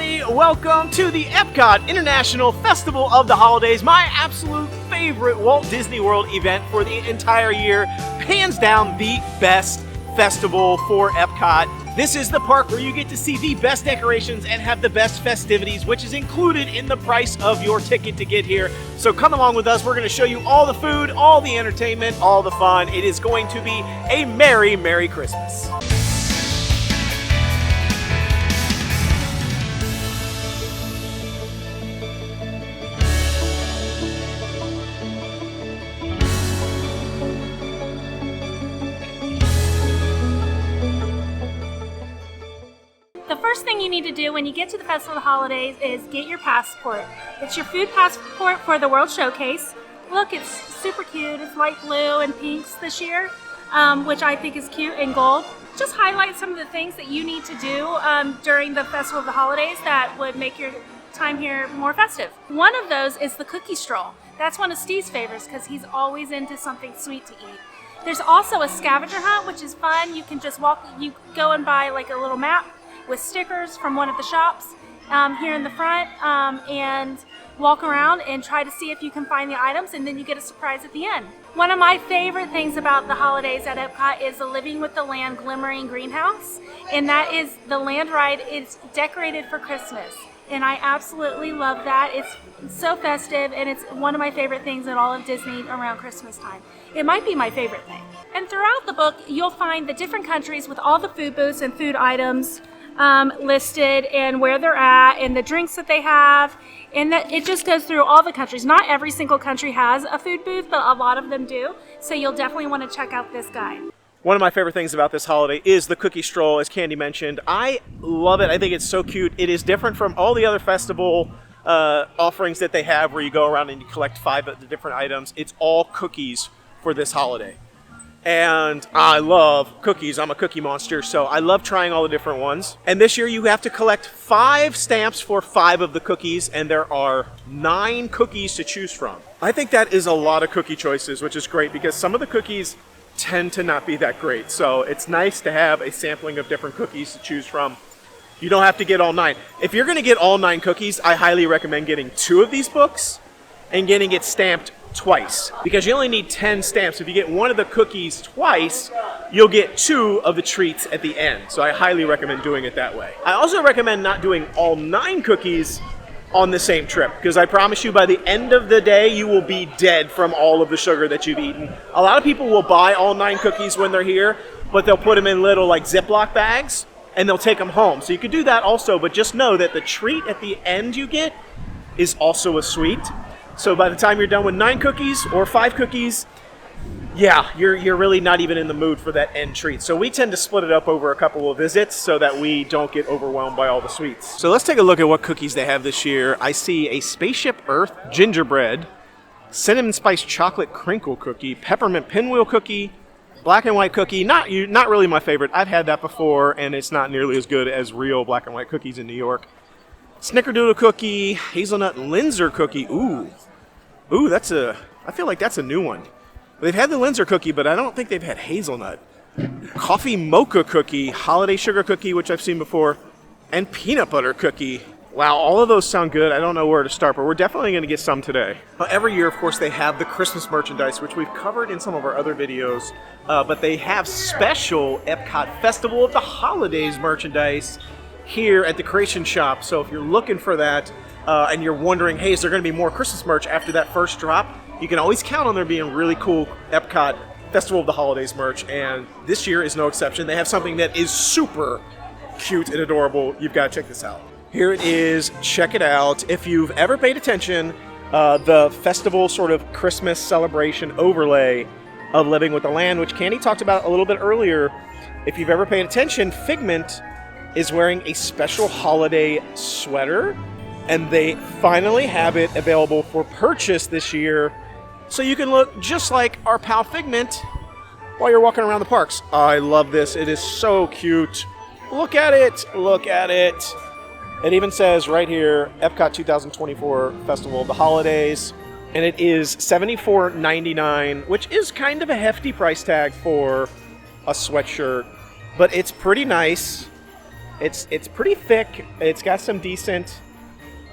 everybody. Welcome to the Epcot International Festival of the Holidays, my absolute favorite Walt Disney World event for the entire year. Hands down, the best festival for Epcot. This is the park where you get to see the best decorations and have the best festivities, which is included in the price of your ticket to get here. So come along with us. We're going to show you all the food, all the entertainment, all the fun. It is going to be a Merry, Merry Christmas. The first thing you need to do when you get to the Festival of the Holidays is get your passport. It's your food passport for the World Showcase. Look, it's super cute. It's light blue and pinks this year, which I think is cute, and gold. Just highlight some of the things that you need to do during the Festival of the Holidays that would make your time here more festive. One of those is the cookie stroll. That's one of Steve's favorites because he's always into something sweet to eat. There's also a scavenger hunt, which is fun. You can just you go and buy like a little map with stickers from one of the shops here in the front and walk around and try to see if you can find the items, and then you get a surprise at the end. One of my favorite things about the holidays at Epcot is the Living with the Land Glimmering Greenhouse, and that is the land ride is decorated for Christmas, and I absolutely love that. It's so festive, and it's one of my favorite things in all of Disney around Christmas time. It might be my favorite thing. And throughout the book, you'll find the different countries with all the food booths and food items listed, and where they're at, and the drinks that they have, and that it just goes through all the countries. Not every single country has a food booth, but a lot of them do, so you'll definitely want to check out this guide. One of my favorite things about this holiday is the cookie stroll, as Candy mentioned. I love it. I think it's so cute. It is different from all the other festival offerings that they have, where you go around and you collect 5 of the different items. It's all cookies for this holiday. And I love cookies. I'm a cookie monster, so I love trying all the different ones. And this year you have to collect 5 stamps for 5 of the cookies, and there are 9 cookies to choose from. I think that is a lot of cookie choices, which is great because some of the cookies tend to not be that great. So it's nice to have a sampling of different cookies to choose from. You don't have to get all 9. If you're going to get all 9 cookies, I highly recommend getting 2 of these books and getting it stamped twice, because you only need 10 stamps. If you get one of the cookies twice, you'll get 2 of the treats at the end. So I highly recommend doing it that way. I also recommend not doing all 9 cookies on the same trip, because I promise you by the end of the day you will be dead from all of the sugar that you've eaten. A lot of people will buy all 9 cookies when they're here, but they'll put them in little like Ziploc bags and they'll take them home. So you could do that also, but just know that the treat at the end you get is also a sweet. So by the time you're done with 9 cookies or 5 cookies, yeah, you're really not even in the mood for that end treat. So we tend to split it up over a couple of visits so that we don't get overwhelmed by all the sweets. So let's take a look at what cookies they have this year. I see a Spaceship Earth Gingerbread, Cinnamon Spice Chocolate Crinkle Cookie, Peppermint Pinwheel Cookie, Black and White Cookie. Not really my favorite. I've had that before, and it's not nearly as good as real Black and White cookies in New York. Snickerdoodle Cookie, Hazelnut Linzer Cookie. Ooh, I feel like that's a new one. They've had the Linzer Cookie, but I don't think they've had hazelnut. Coffee Mocha Cookie, Holiday Sugar Cookie, which I've seen before, and Peanut Butter Cookie. Wow, all of those sound good. I don't know where to start, but we're definitely going to get some today. Every year, of course, they have the Christmas merchandise, which we've covered in some of our other videos, but they have special Epcot Festival of the Holidays merchandise here at the Creation Shop. So if you're looking for that and you're wondering, hey, is there going to be more Christmas merch after that first drop? You can always count on there being really cool Epcot Festival of the Holidays merch, and this year is no exception. They have something that is super cute and adorable. You've got to check this out. Here it is. Check it out. If you've ever paid attention, the festival sort of Christmas celebration overlay of Living with the Land, which Candy talked about a little bit earlier, if you've ever paid attention, Figment is wearing a special holiday sweater, and they finally have it available for purchase this year, so you can look just like our pal Figment while you're walking around the parks. I love this. It is so cute. Look at it. Look at it. It even says right here, Epcot 2024 Festival of the Holidays, and it is $74.99, which is kind of a hefty price tag for a sweatshirt, but it's pretty nice. It's pretty thick. It's got some decent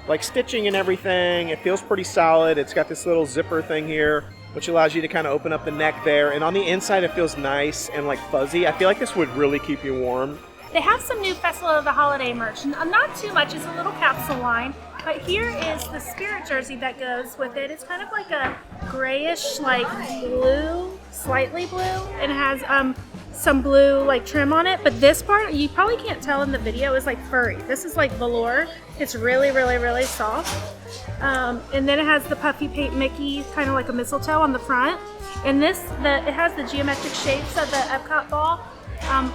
like stitching and everything. It feels pretty solid. It's got this little zipper thing here, which allows you to kind of open up the neck there. And on the inside, it feels nice and like fuzzy. I feel like this would really keep you warm. They have some new Festival of the Holiday merch. Not too much. It's a little capsule line. But here is the spirit jersey that goes with it. It's kind of like a grayish, like blue, slightly blue, and it has some blue like trim on it. But this part, you probably can't tell in the video, is like furry. This is like velour. It's really, really, really soft. And then it has the puffy paint Mickey, kind of like a mistletoe on the front. And it has the geometric shapes of the Epcot ball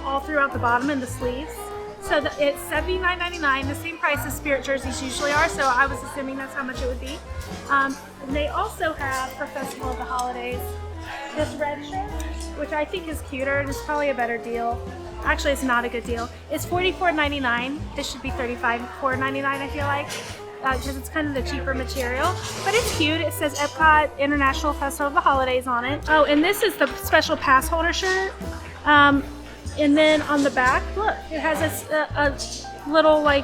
all throughout the bottom and the sleeves. So it's $79.99, the same price as spirit jerseys usually are, so I was assuming that's how much it would be. And they also have, for Festival of the Holidays, this red shirt, which I think is cuter and it's probably a better deal. Actually, it's not a good deal. It's $44.99. This should be $34.99, I feel like, because it's kind of the cheaper material. But it's cute. It says Epcot International Festival of the Holidays on it. Oh, and this is the special pass holder shirt. And then on the back, look, it has a little like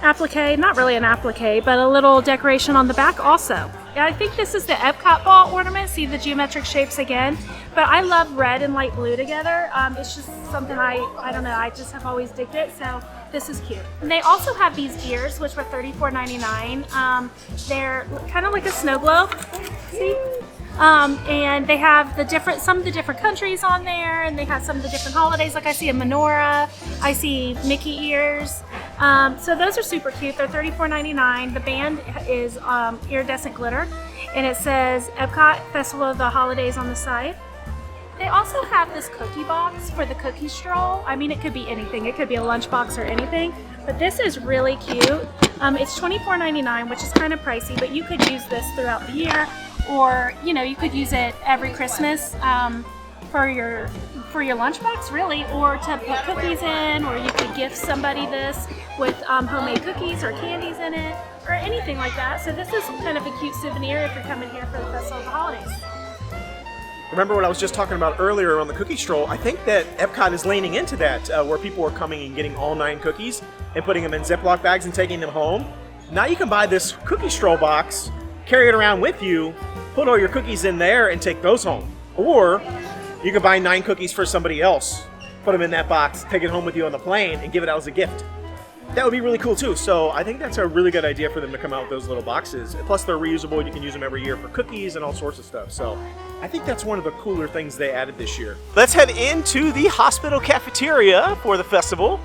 applique, not really an applique, but a little decoration on the back also. Yeah, I think this is the Epcot ball ornament. See the geometric shapes again. But I love red and light blue together. It's just something I don't know, I just have always digged it. So this is cute. And they also have these ears, which were $34.99. They're kind of like a snow globe. See? And they have some of the different countries on there, and they have some of the different holidays. Like I see a menorah, I see Mickey ears. So those are super cute. They're $34.99. The band is iridescent glitter, and it says Epcot Festival of the Holidays on the side. They also have this cookie box for the cookie stroll. I mean, it could be anything. It could be a lunchbox or anything, but this is really cute. It's $24.99, which is kind of pricey, but you could use this throughout the year. Or, you know, you could use it every Christmas for your lunchbox, really, or to put cookies in, or you could gift somebody this with homemade cookies or candies in it, or anything like that. So this is kind of a cute souvenir if you're coming here for the Festival of the Holidays. Remember what I was just talking about earlier on the cookie stroll? I think that Epcot is leaning into that, where people are coming and getting all 9 cookies and putting them in Ziploc bags and taking them home. Now you can buy this cookie stroll box, carry it around with you, put all your cookies in there and take those home. Or you can buy 9 cookies for somebody else, put them in that box, take it home with you on the plane, and give it out as a gift. That would be really cool too. So I think that's a really good idea for them to come out with those little boxes. Plus they're reusable. You can use them every year for cookies and all sorts of stuff. So I think that's one of the cooler things they added this year. Let's head into the hospital cafeteria for the festival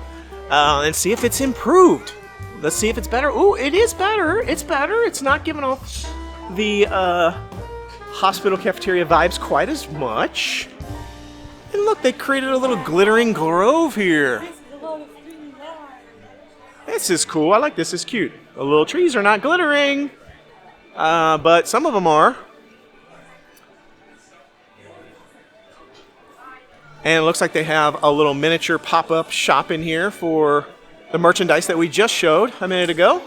and see if it's improved. Let's see if it's better. Ooh, it is better. It's better. It's not giving off the hospital cafeteria vibes quite as much. And look, they created a little glittering grove here. This is cool. I like this. It's cute. The little trees are not glittering, but some of them are. And it looks like they have a little miniature pop-up shop in here for the merchandise that we just showed a minute ago.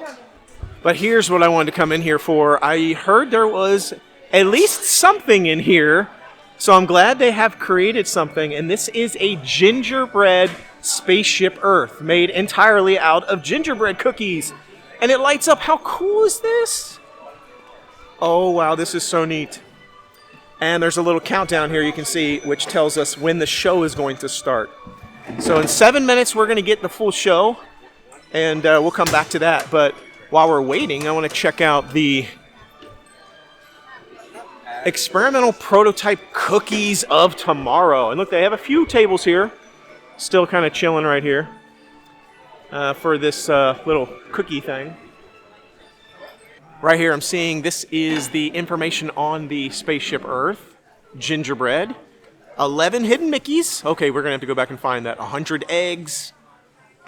But here's what I wanted to come in here for. I heard there was at least something in here, so I'm glad they have created something. And this is a gingerbread Spaceship Earth made entirely out of gingerbread cookies. And it lights up. How cool is this? Oh, wow, this is so neat. And there's a little countdown here you can see, which tells us when the show is going to start. So in 7 minutes, we're going to get the full show, and we'll come back to that. But while we're waiting, I want to check out the experimental prototype cookies of tomorrow. And look, they have a few tables here, still kind of chilling right here for this little cookie thing. Right here I'm seeing this is the information on the Spaceship Earth gingerbread. 11 hidden Mickeys. Okay, we're going to have to go back and find that. 100 eggs.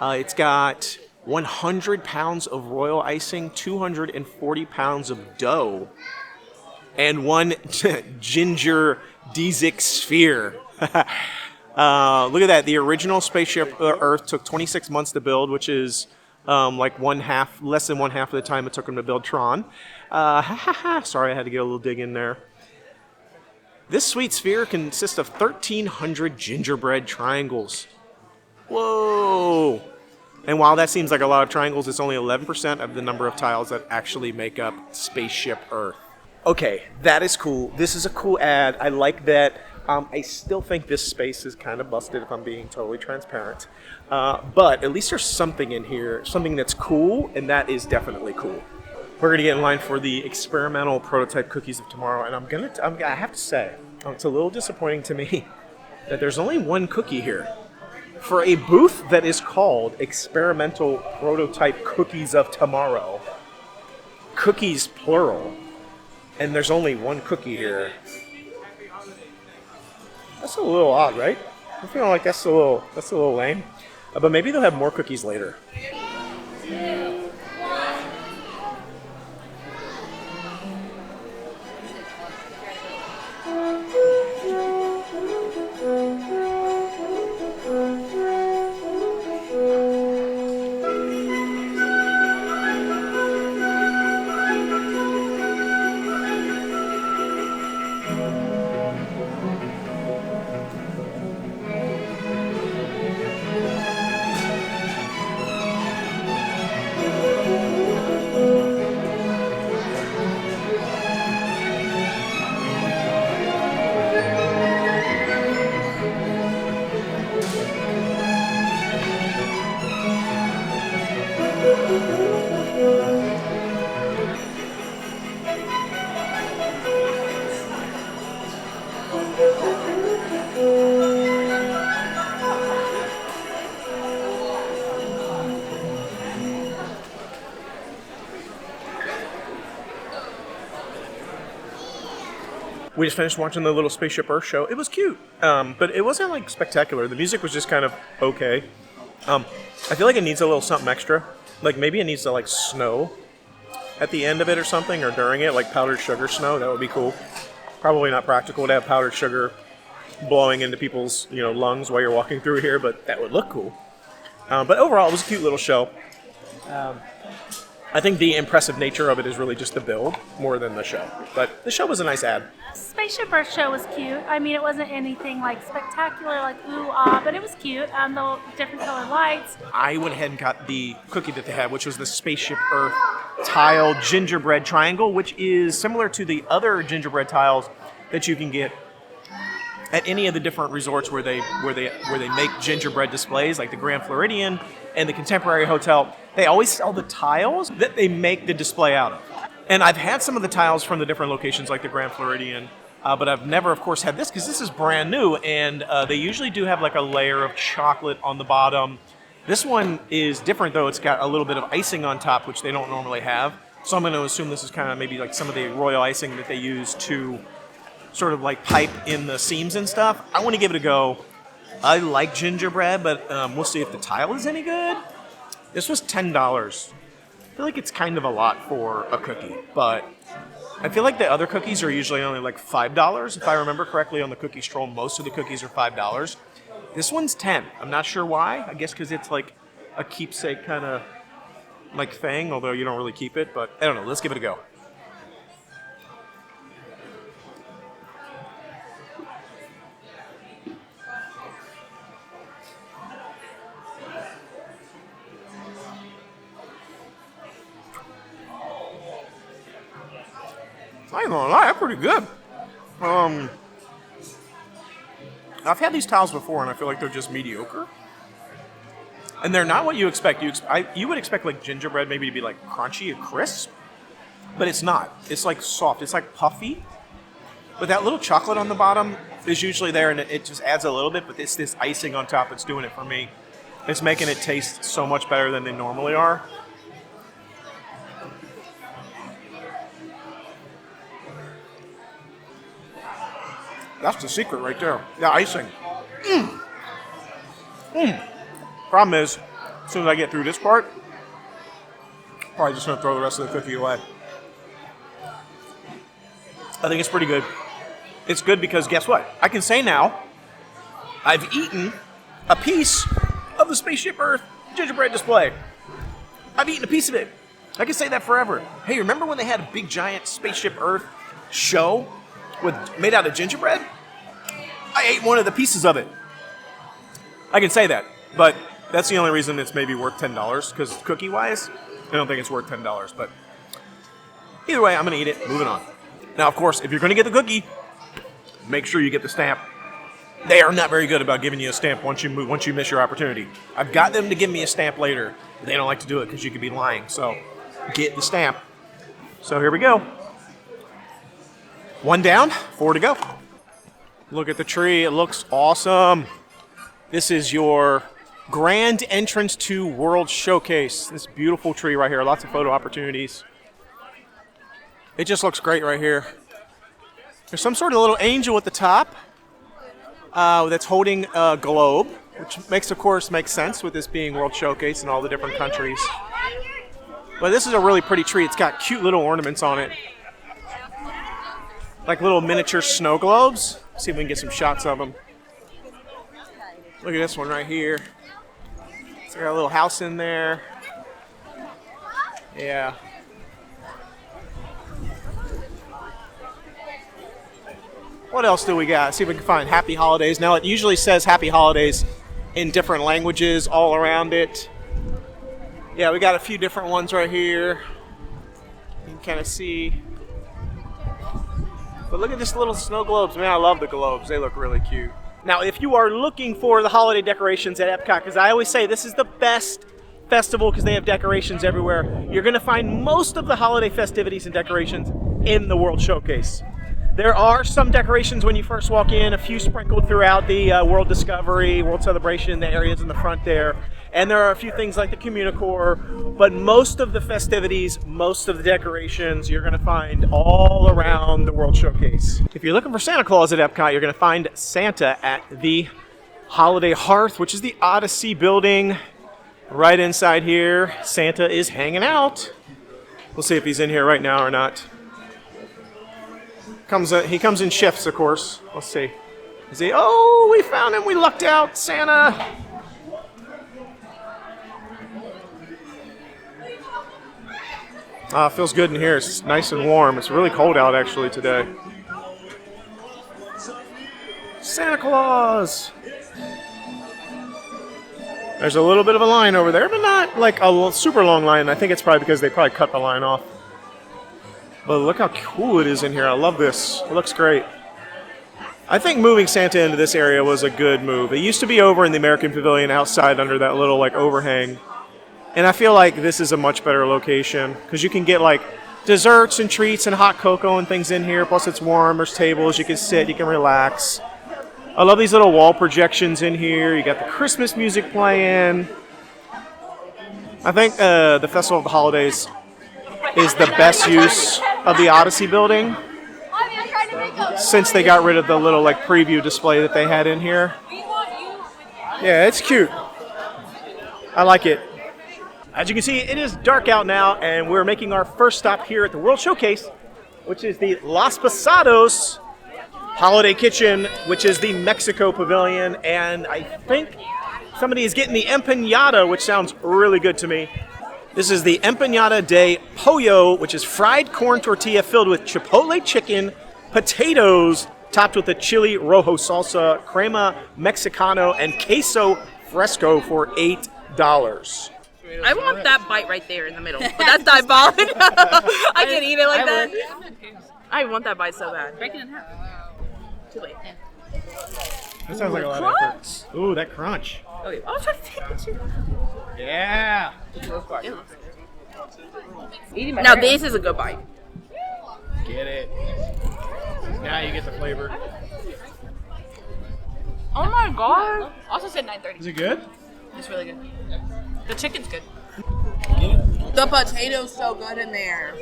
It's got 100 pounds of royal icing, 240 pounds of dough, and 1 ginger Dizic sphere. Look at that. The original Spaceship Earth took 26 months to build, which is like less than one half of the time it took them to build Tron. Sorry, I had to get a little dig in there. This sweet sphere consists of 1,300 gingerbread triangles. Whoa! And while that seems like a lot of triangles, it's only 11% of the number of tiles that actually make up Spaceship Earth. Okay, that is cool. This is a cool ad. I like that. I still think this space is kind of busted if I'm being totally transparent. But at least there's something in here, something that's cool, and that is definitely cool. We're going to get in line for the experimental prototype cookies of tomorrow, and I have to say, it's a little disappointing to me that there's only one cookie here. For a booth that is called Experimental Prototype Cookies of Tomorrow, cookies plural, and there's only one cookie here. That's a little odd, right? I feel like that's a little lame. But maybe they'll have more cookies later. We just finished watching the little Spaceship Earth show. It was cute, but it wasn't like spectacular. The music was just kind of okay. I feel like it needs a little something extra. Like maybe it needs to like snow at the end of it or something, or during it, like powdered sugar snow. That would be cool. Probably not practical to have powdered sugar blowing into people's lungs while you're walking through here, but that would look cool. But overall, it was a cute little show. I think the impressive nature of it is really just the build more than the show. But the show was a nice ad. Spaceship Earth show was cute. I mean, it wasn't anything like spectacular, like ooh ah, but it was cute. The different colored lights. I went ahead and got the cookie that they had, which was the Spaceship Earth tile gingerbread triangle, which is similar to the other gingerbread tiles that you can get at any of the different resorts where they make gingerbread displays, like the Grand Floridian and the Contemporary Hotel. They always sell the tiles that they make the display out of. And I've had some of the tiles from the different locations, like the Grand Floridian, but I've never, of course, had this because this is brand new, and they usually do have like a layer of chocolate on the bottom. This one is different, though. It's got a little bit of icing on top, which they don't normally have. So I'm going to assume this is kind of maybe like some of the royal icing that they use to sort of like pipe in the seams and stuff. I want to give it a go. I like gingerbread, but we'll see if the tile is any good. This was $10. I feel like it's kind of a lot for a cookie, but I feel like the other cookies are usually only like $5. If I remember correctly on the cookie stroll, most of the cookies are $5. This one's 10. I'm not sure why. I guess because it's like a keepsake kind of like thing, although you don't really keep it, but I don't know. Let's give it a go. I ain't gonna lie, they're pretty good. I've had these tiles before, and I feel like they're just mediocre. And they're not what you expect. You would expect like gingerbread maybe to be like crunchy or crisp, but it's not. It's like soft. It's like puffy. But that little chocolate on the bottom is usually there, and it just adds a little bit. But it's this icing on top that's doing it for me. It's making it taste so much better than they normally are. That's the secret right there. The icing. Problem is, as soon as I get through this part, probably just going to throw the rest of the cookie away. I think it's pretty good. It's good because guess what? I can say now, I've eaten a piece of the Spaceship Earth gingerbread display. I've eaten a piece of it. I can say that forever. Hey, remember when they had a big giant Spaceship Earth show made out of gingerbread? I ate one of the pieces of it. I can say that, but That's the only reason it's maybe worth $10, because cookie-wise, I don't think it's worth $10. But either way, I'm going to eat it. Moving on. Now, of course, if you're going to get the cookie, make sure you get the stamp. They are not very good about giving you a stamp once you miss your opportunity. I've got them to give me a stamp later. They don't like to do it because you could be lying. So get the stamp. So here we go. 1 down, 4 to go. Look at the tree. It looks awesome. This is your grand entrance to World Showcase. This beautiful tree right here. Lots of photo opportunities. It just looks great right here. There's some sort of little angel at the top that's holding a globe, which of course makes sense with this being World Showcase and all the different countries. But this is a really pretty tree. It's got cute little ornaments on it. Like little miniature snow globes. See if we can get some shots of them. Look at this one right here. It's got a little house in there. Yeah. What else do we got? See if we can find Happy Holidays. Now, it usually says Happy Holidays in different languages all around it. Yeah, we got a few different ones right here. You can kind of see. But look at this little snow globes. Man, I love the globes. They look really cute. Now, if you are looking for the holiday decorations at Epcot, because I always say this is the best festival because they have decorations everywhere, you're going to find most of the holiday festivities and decorations in the World Showcase. There are some decorations when you first walk in, a few sprinkled throughout the World Discovery, World Celebration, the areas in the front there. And there are a few things like the CommuniCore, but most of the festivities, most of the decorations, you're going to find all around the World Showcase. If you're looking for Santa Claus at Epcot, you're going to find Santa at the Holiday Hearth, which is the Odyssey building. Right inside here, Santa is hanging out. We'll see if he's in here right now or not. He comes in shifts, of course. Let's see. Is he? Oh, we found him. We lucked out, Santa. Feels good in here. It's nice and warm. It's really cold out, actually, today. Santa Claus. There's a little bit of a line over there, but not like a super long line. I think it's probably because they probably cut the line off. But look how cool it is in here. I love this. It looks great. I think moving Santa into this area was a good move. It used to be over in the American Pavilion outside under that little like overhang. And I feel like this is a much better location because you can get like desserts and treats and hot cocoa and things in here. Plus it's warm. There's tables. You can sit. You can relax. I love these little wall projections in here. You got the Christmas music playing. I think the Festival of the Holidays is the best use of the Odyssey building since they got rid of the little like preview display that they had in here. Yeah, it's cute. I like it. As you can see, it is dark out now, and we're making our first stop here at the World Showcase, which is the Las Posadas Holiday Kitchen, which is the Mexico Pavilion, and I think somebody is getting the empanada, which sounds really good to me. This is the Empanada de Pollo, which is fried corn tortilla filled with chipotle chicken, potatoes, topped with a chile rojo salsa, crema Mexicano, and queso fresco for $8. I want that bite right there in the middle, but that's diabolical. I can't eat it like that. I want that bite so bad. Break it in half. Too late. That sounds like a lot of effort. Ooh, that crunch. Okay. Oh, try to take a picture. Yeah. Now this is a good bite. Get it. Now you get the flavor. Oh my god. Also said 9:30. Is it good? It's really good. The chicken's good. The potato's so good in there.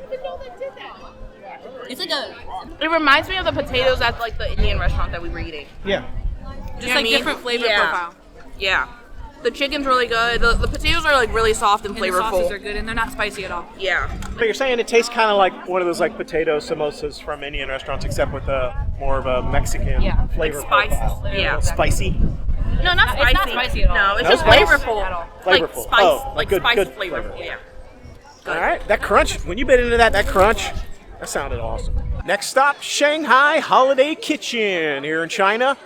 It's like a It reminds me of the potatoes at like the Indian restaurant that we were eating. Yeah. just like different flavor profile. Yeah. The chicken's really good. The potatoes are like really soft and And the flavorful. sauces are good and they're not spicy at all. Yeah. But you're saying it tastes kind of like one of those like potato samosas from Indian restaurants, except with a more of a Mexican flavor like spicy. profile. Yeah. Spicy. No, not spicy. It's not spicy at all. No, it's No just spice? flavorful. At all. Like Flavorful. spice, Oh, like good- spice good flavorful. flavor. Yeah. All right, that crunch. When you bit into that crunch, that sounded awesome. Next stop, Shanghai Holiday Kitchen here in China.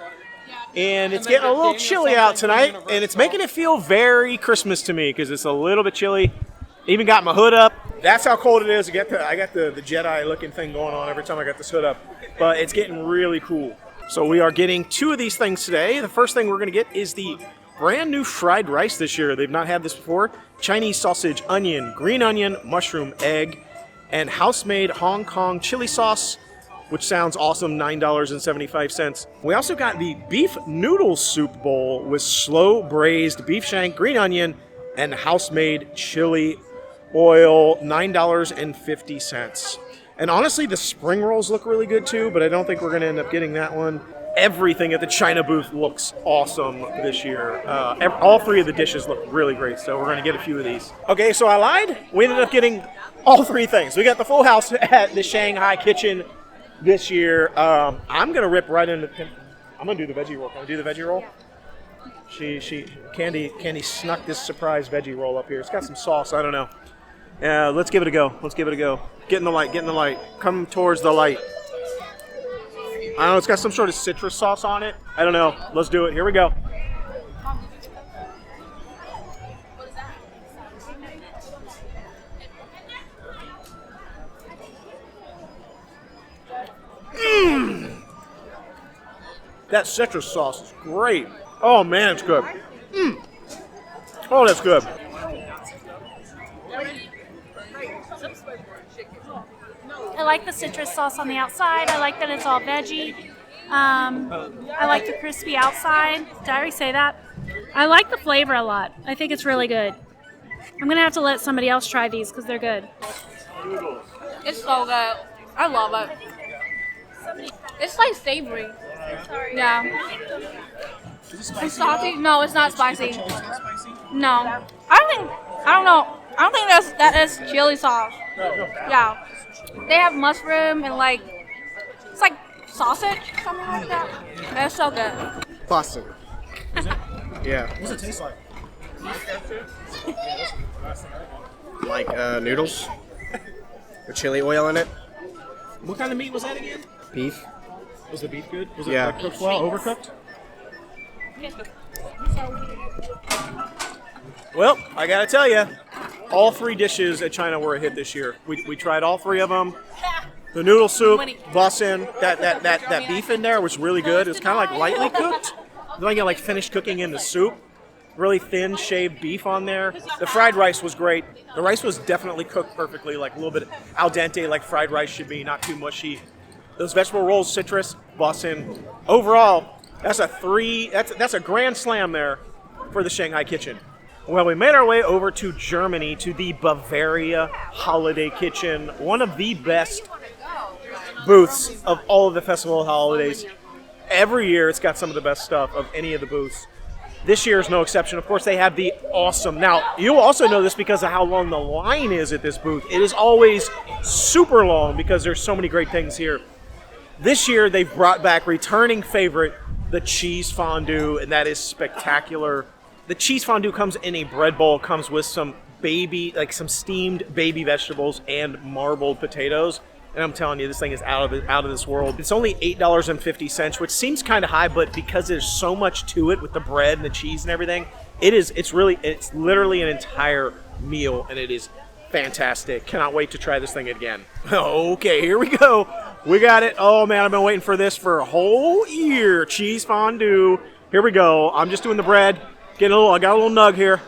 And it's getting a little chilly out tonight, and it's making it feel very Christmas to me because it's a little bit chilly. Even got my hood up. That's how cold it is. I got the Jedi-looking thing going on every time I got this hood up. But it's getting really cool. So we are getting 2 of these things today. The first thing we're going to get is the brand new fried rice this year. They've not had this before. Chinese sausage, onion, green onion, mushroom, egg, and house-made Hong Kong chili sauce, which sounds awesome, $9.75. We also got the beef noodle soup bowl with slow-braised beef shank, green onion, and house-made chili oil, $9.50. And honestly, the spring rolls look really good too, but I don't think we're going to end up getting that one. Everything at the China booth looks awesome this year. All 3 of the dishes look really great, so we're going to get a few of these. Okay, so I lied. We ended up getting all 3 things. We got the full house at the Shanghai Kitchen this year. I'm going to rip right into... I'm going to do the veggie roll. Can I do the veggie roll? Candy snuck this surprise veggie roll up here. It's got some sauce. I don't know. Let's give it a go. Get in the light. Come towards the light. I don't know. It's got some sort of citrus sauce on it. I don't know. Let's do it. Here we go. That citrus sauce is great. Oh man, it's good. Oh, that's good. I like the citrus sauce on the outside. I like that it's all veggie. I like the crispy outside. Did I already say that? I like the flavor a lot. I think it's really good. I'm going to have to let somebody else try these because they're good. It's so good. I love it. It's like savory. Yeah. It's salty. No, it's not spicy. No. I don't know. I don't think that is chili sauce. Yeah. They have mushroom and like, it's like sausage, something like that. It's so good. Boston. Is it? Yeah. What's it taste like? Like noodles with chili oil in it. What kind of meat was that again? Beef. Was the beef good? Was it Yeah. like cooked well, overcooked? Well, I gotta tell you, all 3 dishes at China were a hit this year. We tried all 3 of them. The noodle soup, bussin', that beef in there was really good. It was kind of like lightly cooked. Then you like finished cooking in the soup. Really thin shaved beef on there. The fried rice was great. The rice was definitely cooked perfectly, like a little bit al dente, like fried rice should be, not too mushy. Those vegetable rolls, citrus, bussin'. Overall, that's a grand slam there for the Shanghai Kitchen. Well, we made our way over to Germany to the Bavaria Holiday Kitchen, one of the best booths of all of the festival holidays. Every year it's got some of the best stuff of any of the booths. This year is no exception. Of course, they have the awesome... Now, you'll also know this because of how long the line is at this booth. It is always super long because there's so many great things here. This year, they've brought back returning favorite, the cheese fondue, and that is spectacular. The cheese fondue comes in a bread bowl, comes with some some steamed baby vegetables and marbled potatoes. And I'm telling you, this thing is out of this world. It's only $8.50, which seems kind of high, but because there's so much to it with the bread and the cheese and everything, it's literally an entire meal, and it is fantastic. Cannot wait to try this thing again. Okay, here we go. We got it. Oh man, I've been waiting for this for a whole year. Cheese fondue. Here we go. I'm just doing the bread. I got a little nug here.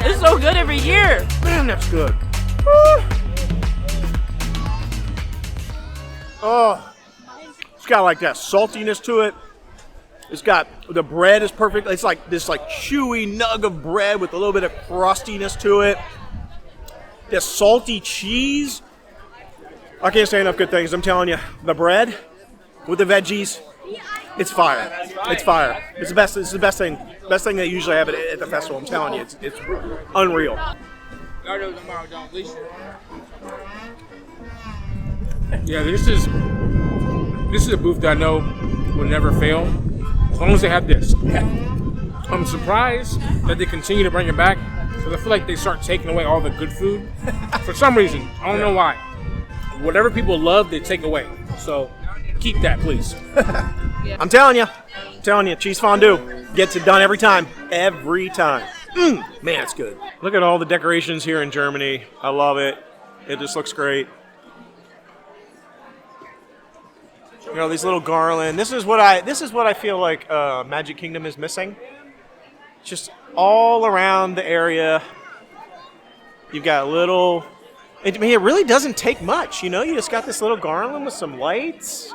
It's so good every year. Man, that's good. Oh, it's got like that saltiness to it. It's got, the bread is perfect. It's like this chewy nug of bread with a little bit of crustiness to it. The salty cheese. I can't say enough good things. I'm telling you, the bread with the veggies, it's fire. It's fire. It's the best. It's the best thing. Best thing they usually have at the festival. I'm telling you, it's unreal. Yeah, this is This is a booth that I know will never fail as long as they have this. I'm surprised that they continue to bring it back because I feel like they start taking away all the good food for some reason. I don't know why. Whatever people love, they take away. So keep that, please. I'm telling you, cheese fondue gets it done every time. Every time. Man, it's good. Look at all the decorations here in Germany. I love it. It just looks great. You know, these little garland. This is what I feel like Magic Kingdom is missing. Just all around the area. You've got little. I mean, it really doesn't take much. You know, you just got this little garland with some lights,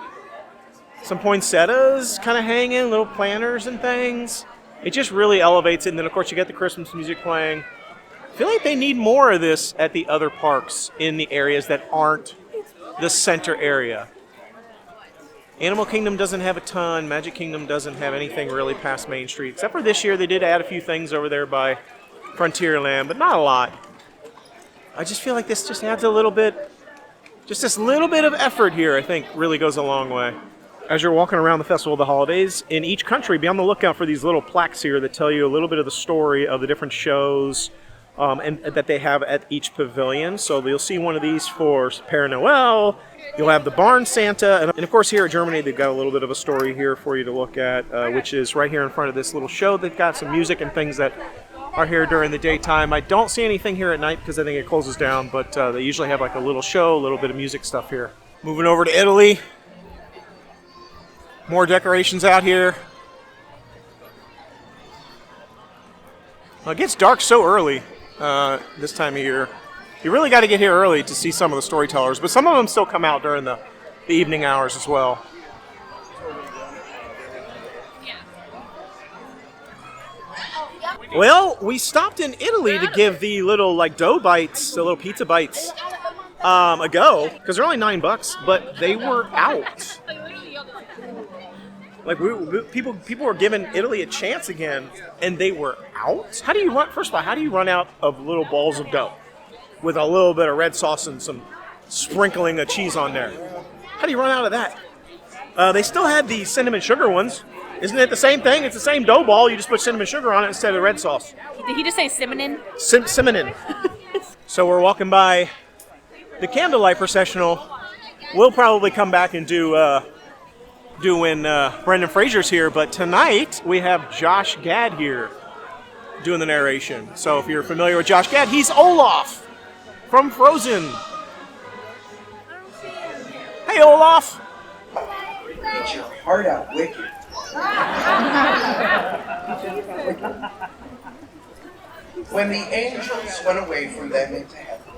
some poinsettias kind of hanging, little planters and things. It just really elevates it. And then, of course, you get the Christmas music playing. I feel like they need more of this at the other parks in the areas that aren't the center area. Animal Kingdom doesn't have a ton. Magic Kingdom doesn't have anything really past Main Street. Except for this year, they did add a few things over there by Frontierland, but not a lot. I just feel like this just adds a little bit, just this little bit of effort here, I think, really goes a long way. As you're walking around the Festival of the Holidays, in each country, be on the lookout for these little plaques here that tell you a little bit of the story of the different shows and that they have at each pavilion. So you'll see one of these for Père Noël. You'll have the Barn Santa. And of course, here at Germany, they've got a little bit of a story here for you to look at, which is right here in front of this little show. They've got some music and things that are here during the daytime. I don't see anything here at night because I think it closes down, but they usually have like a little show, a little bit of music stuff here. Moving over to Italy. More decorations out here. Well, it gets dark so early this time of year. You really got to get here early to see some of the storytellers, but some of them still come out during the evening hours as well. Well, we stopped in Italy to give the little like dough bites, the little pizza bites, a go because they're only $9, but they were out. Like people were giving Italy a chance again, and they were out. How do you run? First of all, how do you run out of little balls of dough with a little bit of red sauce and some sprinkling of cheese on there? How do you run out of that? They still had the cinnamon sugar ones. Isn't it the same thing? It's the same dough ball. You just put cinnamon sugar on it instead of red sauce. Did he just say cinnamon? Cinnamon. So we're walking by the candlelight processional. We'll probably come back and do when Brendan Fraser's here, but tonight we have Josh Gad here doing the narration. So if you're familiar with Josh Gad, he's Olaf from Frozen. Hey, Olaf. Get your heart out wicked. When the angels went away from them into heaven,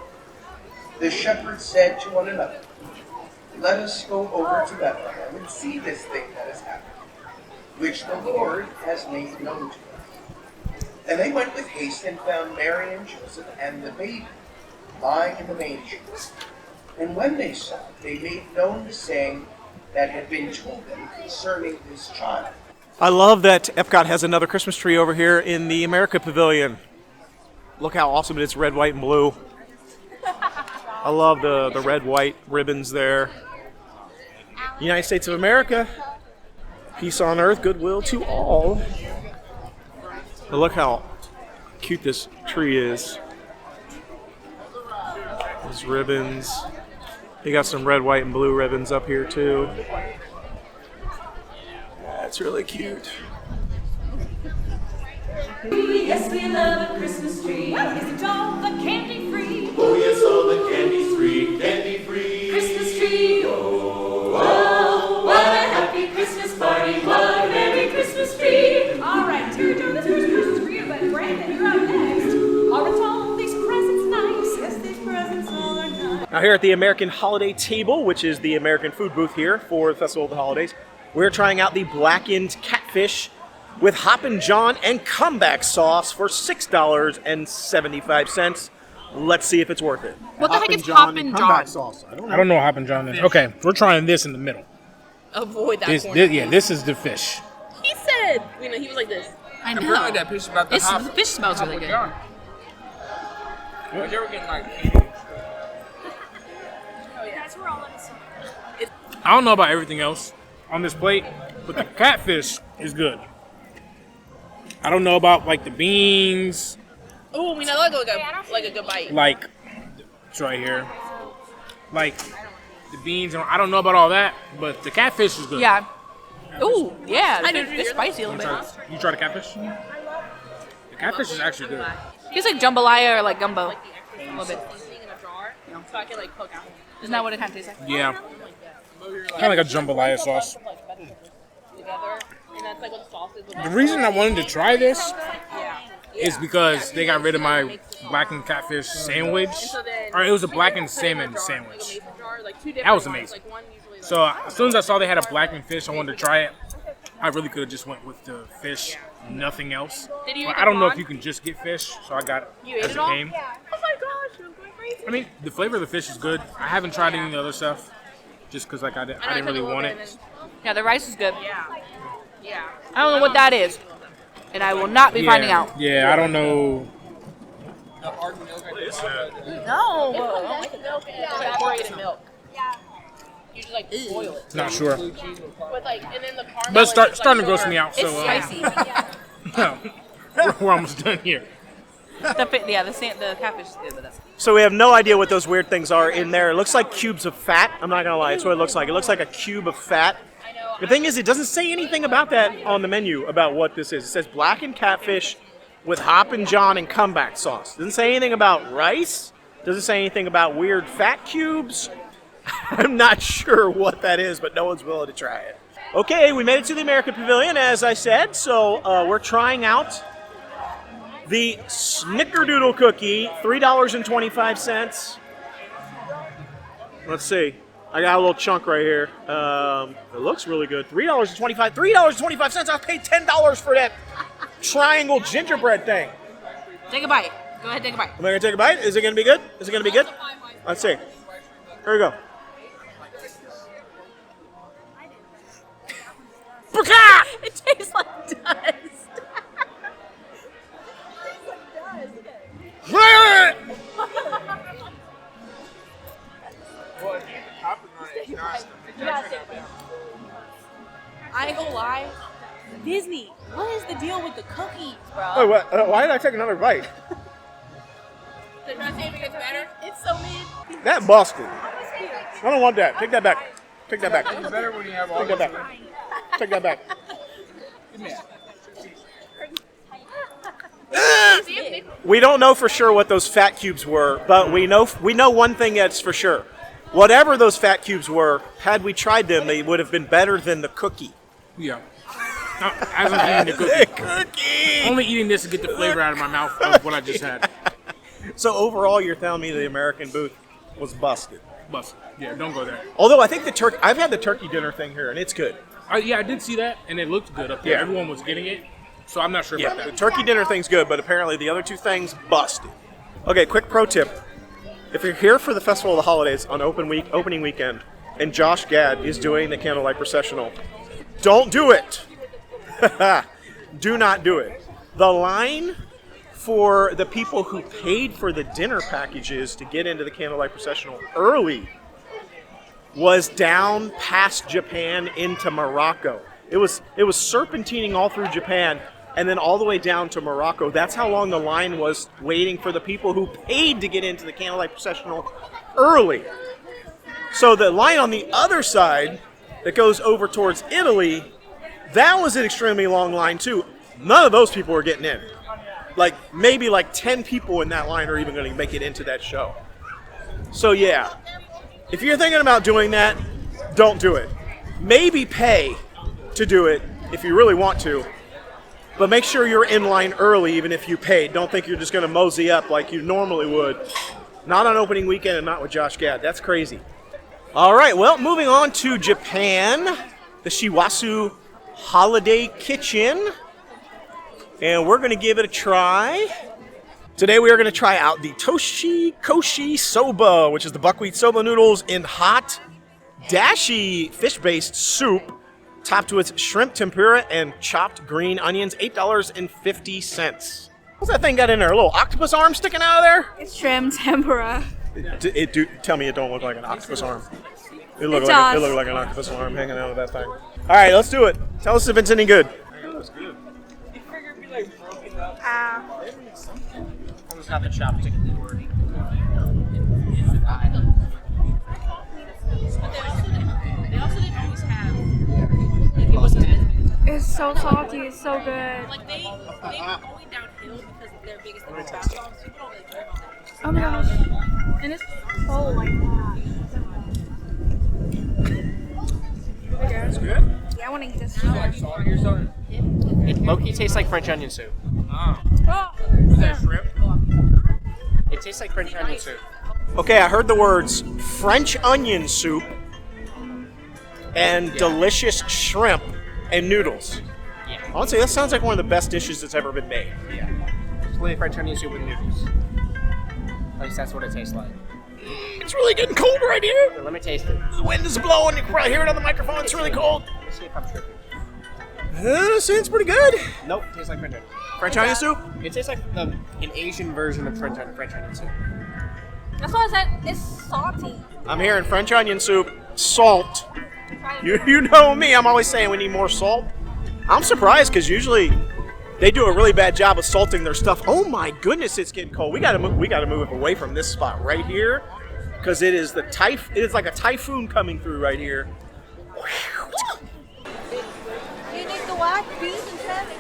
the shepherds said to one another, "Let us go over to Bethlehem and see this thing that has happened, which the Lord has made known to us." And they went with haste and found Mary and Joseph and the baby lying in the manger. And when they saw it, they made known the saying that had been told them concerning this child. I love that Epcot has another Christmas tree over here in the America Pavilion. Look how awesome it is, red, white, and blue. I love the red, white ribbons there. United States of America, peace on earth, goodwill to all. But look how cute this tree is. Those ribbons. They got some red, white, and blue ribbons up here too. That's really cute. Yes, we love a Christmas tree. Is it all the candy free? Oh yes, all the candy's free, candy free. Christmas tree, oh, oh, what a happy Christmas party, what a merry Christmas tree. All right, to do this Christmas tree, but Brandon, you're up next. Aren't all these presents nice? Yes, these presents all are nice. Now here at the American Holiday Table, which is the American food booth here for the Festival of the Holidays, we're trying out the Blackened Catfish with Hoppin John and comeback sauce for $6.75. Let's see if it's worth it. What the heck is Hoppin John? Sauce. I don't know what Hoppin John is. Okay, we're trying this in the middle. Avoid that corner. This is the fish. He said, you know, he was like this. I know. Apparently that fish is about the The fish smells really good. John. You ever getting like That's where all of us are. I don't know about everything else on this plate, but the catfish is good. I don't know about like the beans. Oh, we know like a good bite. Like it's right here. Like the beans, and I don't know about all that, but the catfish is good. Yeah. Ooh, yeah. I did It's spicy a little bit. You try the catfish? The catfish is actually good. It's like jambalaya or like gumbo. A little bit. So I can like cook out. Isn't that what it kind of tastes like? Yeah. Kind of like a jambalaya sauce. Together, and that's like what the sauce is. The reason I wanted to try this is because they got rid of my blackened catfish sandwich. Or it was a blackened salmon sandwich. That was amazing. So as soon as I saw they had a blackened fish, I wanted to try it. I really could have just went with the fish, nothing else. But I don't know if you can just get fish, so I got it as it came. Oh my gosh, you're going crazy. I mean, the flavor of the fish is good. I haven't tried any of the other stuff, just because like I didn't really want it. Yeah, the rice is good. Yeah. I don't know what that is, and I will not be finding out. Yeah, I don't know. No. Evaporated milk. You just like boil it. Not sure. With like, and then the caramel. But it's starting to gross me out. It's So spicy. no, we're almost done here. The catfish is good, but that's. So we have no idea what those weird things are in there. It looks like cubes of fat. I'm not gonna lie, it's what it looks like. It looks like a cube of fat. The thing is, it doesn't say anything about that on the menu about what this is. It says blackened catfish with Hoppin John and comeback sauce. Doesn't say anything about rice. Doesn't say anything about weird fat cubes. I'm not sure what that is, but no one's willing to try it. Okay, we made it to the American Pavilion, as I said. So we're trying out the SNICKER-Doodle Cookie, $3.25. Let's see. I got a little chunk right here. It looks really good. $3.25. I paid $10 for that triangle gingerbread thing. Take a bite. Go ahead, take a bite. Am I going to take a bite? Is it going to be good? Is it going to be good? Let's see. Here we go. It tastes like dust. I ain't gonna lie. Disney, what is the deal with the cookies, bro? Oh, what? Why did I take another bite? Did I say it's better? It's so mid. That busted. I don't want that. Take that back. Take that back. It's better when you have all Take that back. Take that back. We don't know for sure what those fat cubes were, but we know one thing that's for sure. Whatever those fat cubes were, had we tried them, they would have been better than the cookie. Yeah. As I'm eating the cookie. Only eating this to get the flavor out of my mouth of what I just had. So overall, you're telling me the American booth was busted. Busted. Yeah, don't go there. Although I think I've had the turkey dinner thing here, and it's good. Yeah, I did see that, and it looked good up there. Yeah. Everyone was getting it, so I'm not sure Yeah, about the that. turkey dinner thing's good, but apparently the other two things busted. Okay, quick pro tip. If you're here for the Festival of the Holidays on opening weekend, and Josh Gad is doing the candlelight processional, don't do it. Do not do it. The line for the people who paid for the dinner packages to get into the candlelight processional early was down past Japan into Morocco. It was serpentining all through Japan and then all the way down to Morocco. That's how long the line was waiting for the people who paid to get into the candlelight processional early. So the line on the other side that goes over towards Italy, that was an extremely long line too. None of those people were getting in. Maybe 10 people in that line are even going to make it into that show. So yeah, if you're thinking about doing that, don't do it. Maybe pay to do it if you really want to, but make sure you're in line early even if you paid. Don't think you're just going to mosey up like you normally would. Not on opening weekend and not with Josh Gad. That's crazy. All right, well, moving on to Japan, the Shi Wasu Holiday Kitchen, and we're going to give it a try. Today we are going to try out the Toshikoshi Soba, which is the buckwheat soba noodles in hot dashi fish-based soup, topped with shrimp tempura and chopped green onions, $8.50. What's that thing got in there? A little octopus arm sticking out of there? It's shrimp tempura. Tell me it don't look like an octopus arm. It looked does. like an octopus arm hanging out of that thing. All right, let's do it. Tell us if it's any good. Almost got the chopstick in the word. They also didn't always have. Like, it wasn't as big. It's so salty. It's so good. Like they were going downhill because their biggest thing was fast songs. People don't really care about that. Oh my gosh. And it's so like that. It's good. Yeah, I want to eat this. It low-key tastes like French onion soup. Is that shrimp? It tastes like French onion soup. Okay, I heard the words French onion soup and delicious shrimp and noodles. Yeah. Honestly, that sounds like one of the best dishes that's ever been made. Yeah. It's literally French onion soup with noodles. At least that's what it tastes like. It's really getting cold right here. Here, let me taste it. The wind is blowing. You can probably hear it on the microphone. It's really cold. Let's see if I'm tripping. Sounds pretty good. Nope, it tastes like French onion. French onion soup? It tastes like an Asian version of French onion soup. That's why I said it's salty. I'm hearing French onion soup, salt. You know me. I'm always saying we need more salt. I'm surprised because usually they do a really bad job of salting their stuff. Oh my goodness, it's getting cold. We gotta move away from this spot right here because it is like a typhoon coming through right here. You need the white beans and salad.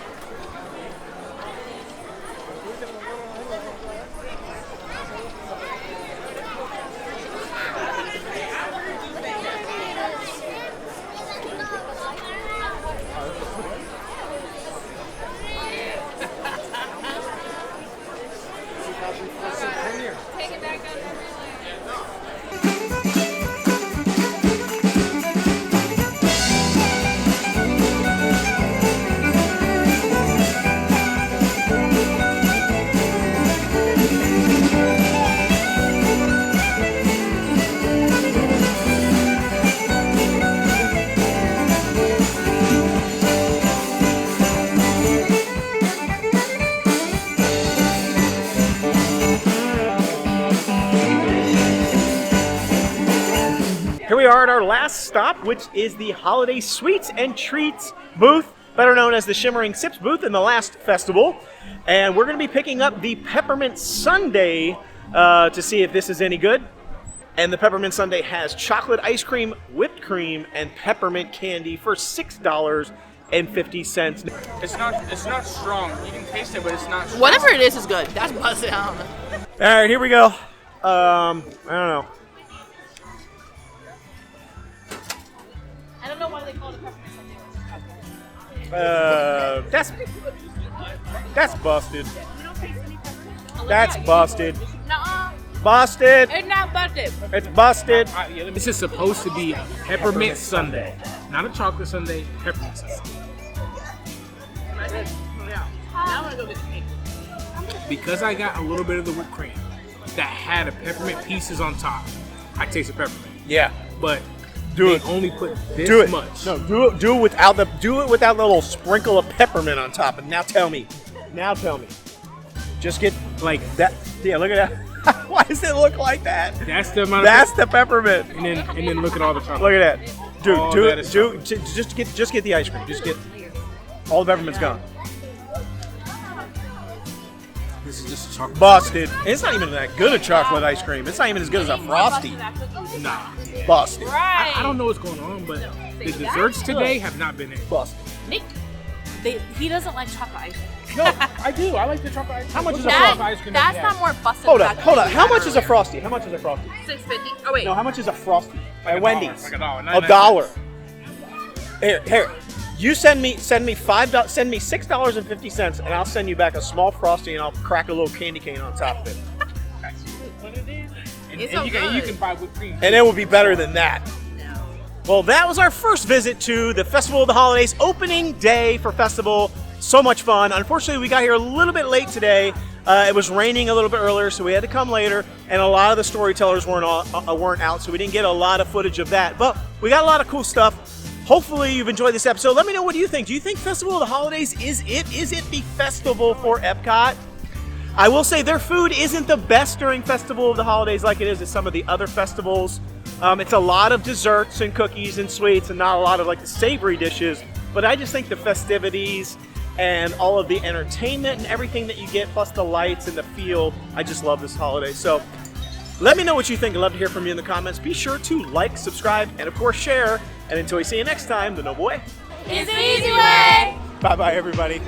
Here we are at our last stop, which is the Holiday Sweets and Treats booth, better known as the Shimmering Sips booth in the last festival. And we're going to be picking up the Peppermint Sundae to see if this is any good. And the Peppermint Sundae has chocolate ice cream, whipped cream, and peppermint candy for $6.50. It's not strong. You can taste it, but it's not strong. Whatever it is good. That's busted. I don't know. All right, here we go. I don't know. I don't know why they call it peppermint Sundae. That's busted. That's busted. Nuh-uh. Busted. It's not busted. It's busted. This is supposed to be a peppermint sundae, not a chocolate sundae. Peppermint sundae. Now I'm gonna go get the cake. Because I got a little bit of the whipped cream that had a peppermint pieces on top, I tasted peppermint. Yeah. But Do they it. only put this Do it. much. No, do it without the little sprinkle of peppermint on top. And now tell me. Just get like that. Yeah, look at that. Why does it look like that? That's the amount. That's the peppermint. And then look at all the chocolate. Look at that. Dude, All do that it. is Just get the ice cream. Just get all the peppermint's gone. This is just a chocolate. Busted. And it's not even that good a chocolate ice cream. It's not even as good as a Frosty. Nah. Busted. I don't know what's going on, but the desserts today have not been it. Busted. Nick, he doesn't like chocolate ice cream. No, I do. I like the chocolate ice cream. How much is a What's the Frosty? chocolate ice cream That's that not you more busted. Hold than on. that How much is a earlier. Frosty? How much is a Frosty? $6.50. Oh wait. No, how much is a Frosty? Like At $1, Wendy's. like $1, A 99 dollar. cents. Here. You send me $6.50, and I'll send you back a small Frosty, and I'll crack a little candy cane on top of it, And It's you so can good. buy whipped cream. and it will be better than that. Well, that was our first visit to the Festival of the Holidays, opening day for festival. So much fun. Unfortunately, we got here a little bit late today. It was raining a little bit earlier, so we had to come later, and a lot of the storytellers weren't out, so we didn't get a lot of footage of that. But we got a lot of cool stuff. Hopefully you've enjoyed this episode. Let me know, what do you think? Do you think Festival of the Holidays is it? Is it the festival for Epcot? I will say their food isn't the best during Festival of the Holidays like it is at some of the other festivals. It's a lot of desserts and cookies and sweets and not a lot of like the savory dishes, but I just think the festivities and all of the entertainment and everything that you get, plus the lights and the feel, I just love this holiday. So let me know what you think. I'd love to hear from you in the comments. Be sure to like, subscribe, and of course share. And until we see you next time, the Noble Way. It's the easy way. Bye-bye, everybody.